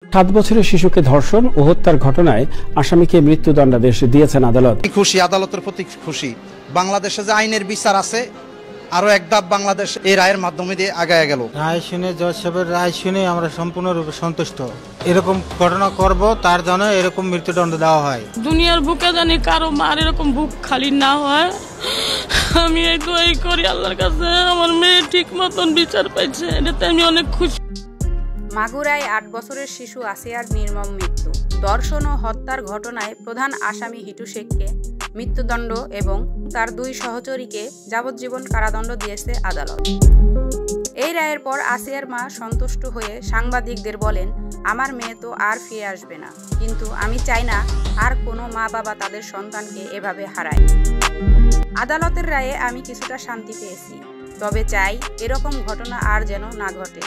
7 বছরের শিশুকে ধর্ষণ ও হত্যার ঘটনায় আসামিকে মৃত্যুদণ্ডাদেশ দিয়েছেন আদালত। খুশি, আদালতের প্রতি খুশি। বাংলাদেশে যে আইনের বিচার আছে আরো এক ধাপ বাংলাদেশ এই রায়ের মাধ্যমে দিয়ে আগায় গেল। রায় শুনে, জজ সাহেবের রায় শুনে আমরা সম্পূর্ণরূপে সন্তুষ্ট। এরকম ঘটনা করব তার জন্য এরকম মৃত্যুদণ্ড দেওয়া হয়। দুনিয়ার বুকে জানি কারো মার এরকম বুক খালি না হয়। আমি এই দোয়াই করি আল্লাহর কাছে আমার মেয়ে ঠিক মতন বিচার পাইছে, এটাতে আমি অনেক খুশি। মাগুরায় 8 বছরের শিশু আসিয়ার নির্মম মৃত্যু। ধর্ষণ ও হত্যার ঘটনায় প্রধান আসামি হিটু শেখকে মৃত্যুদণ্ড এবং তার 2 সহচরীকে যাবজ্জীবন কারাদণ্ড দিয়েছে আদালত। এই রায়ের পর আসিয়ার মা সন্তুষ্ট হয়ে সাংবাদিকদের বলেন, আমার মেয়ে তো আর ফিরে আসবে না, কিন্তু আমি চাই না আর কোনো মা বাবা তাদের সন্তানকে এভাবে হারায়। আদালতের রায়ে আমি কিছুটা শান্তি পেয়েছি, তবে চাই এরকম ঘটনা আর যেন না ঘটে।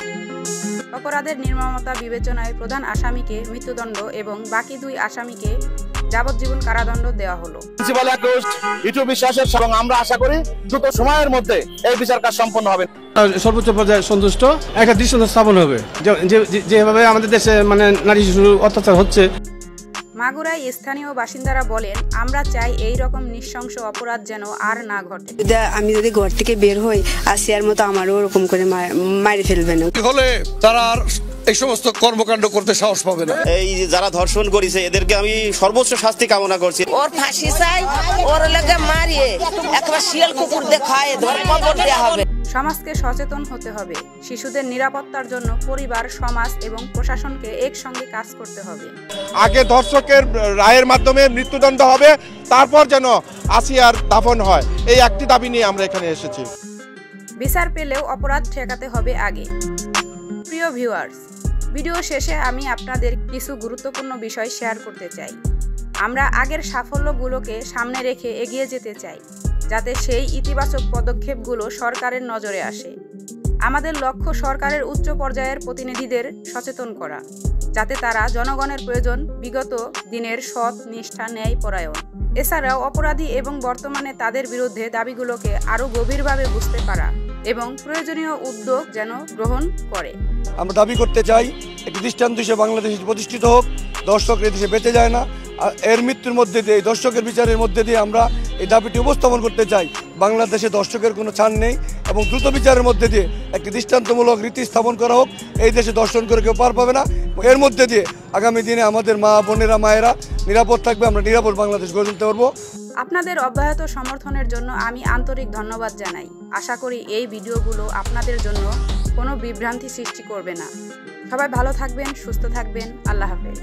অপরাধের নির্মমতা বিবেচনায় প্রধান আসামিকে মৃত্যুদণ্ড এবং বাকি 2 আসামিকে যাবজ্জীবন কারাদণ্ড দেওয়া হলো। প্রিন্সিপাল অ্যাকিউজড হিটু বিশ্বাসের এবং আমরা আশা করি দ্রুত সময়ের মধ্যে এই বিচার কাজ সম্পন্ন হবে। সর্বোচ্চ পর্যায়ে সন্তুষ্ট, একটা দৃষ্টান্ত স্থাপন হবে যেভাবে আমাদের দেশে নারী শিশু অত্যাচার হচ্ছে। মাগুরায় স্থানীয় বাসিন্দারা বলেন, আমরা চাই এই রকম নৃশংস অপরাধ যেন আর না ঘটে। আমি যদি ঘর থেকে বের হই, আসিয়ার মতো আমারও ওরকম করে মারি ফেলবে না হলে তারা আর এই সমস্ত কর্মকাণ্ড করতে সাহস পাবে না। এই যারা ধর্ষণ করেছে এদেরকে আমি সর্বোচ্চ শাস্তি কামনা করছি। ওর ফাঁসি চাই, ওর লাগে মারিয়ে একবার শিয়াল কুকুর দেখায় ধরে কবর দেয়া হবে। সমাজকে সচেতন হতে হবে। শিশুদের নিরাপত্তার জন্য পরিবার, সমাজ এবং প্রশাসনকে একসঙ্গে কাজ করতে হবে। আগে ধর্ষকের রায়ের মাধ্যমে মৃত্যুদণ্ড হবে, তারপর যেন আসিয়ার দাফন হয়, এই একটি দাবি নিয়ে আমরা এখানে এসেছি। বিচার পেলেও অপরাধ ঠেকাতে হবে আগে। প্রিয় ভিউয়ার্স, ভিডিও শেষে আমি আপনাদের কিছু গুরুত্বপূর্ণ বিষয় শেয়ার করতে চাই। আমরা আগের সাফল্যগুলোকে সামনে রেখে এগিয়ে যেতে চাই, যাতে সেই ইতিবাচক পদক্ষেপগুলো সরকারের নজরে আসে। আমাদের লক্ষ্য সরকারের উচ্চ পর্যায়ের প্রতিনিধিদের সচেতন করা, যাতে তারা জনগণের প্রয়োজন বিগত দিনের সৎ, নিষ্ঠা, ন্যায়পরায়ণ। এছাড়াও অপরাধী এবং বর্তমানে তাদের বিরুদ্ধে দাবিগুলোকে আরও গভীরভাবে বুঝতে পারা এবং প্রয়োজনীয় উদ্যোগ যেন গ্রহণ করে। আমরা দাবি করতে চাই একটি দৃষ্টান্ত হিসেবে বাংলাদেশ প্রতিষ্ঠিত হোক। দর্শক এই দেশে বেঁচে যায় না, এর মৃত্যুর মধ্যে দিয়ে, দর্শকের বিচারের মধ্যে দিয়ে আমরা এই দাবিটি উপস্থাপন করতে চাই। বাংলাদেশে দর্শকের কোনো ছাড় নেই এবং দ্রুত বিচারের মধ্যে দিয়ে একটি দৃষ্টান্তমূলক রীতি স্থাপন করা হোক। এই দেশে দর্শন করে কেউ পার পাবে না। এর মধ্যে দিয়ে আগামী দিনে আমাদের মা বোনেরা, মায়েরা নিরাপদ থাকবে, আমরা নিরাপদ বাংলাদেশ গড়ে তুলতে পারবো। আপনাদের অব্যাহত সমর্থনের জন্য আমি আন্তরিক ধন্যবাদ জানাই। আশা করি এই ভিডিওগুলো আপনাদের জন্য কোনো বিভ্রান্তি সৃষ্টি করবে না। সবাই ভালো থাকবেন, সুস্থ থাকবেন। আল্লাহ হাফেজ।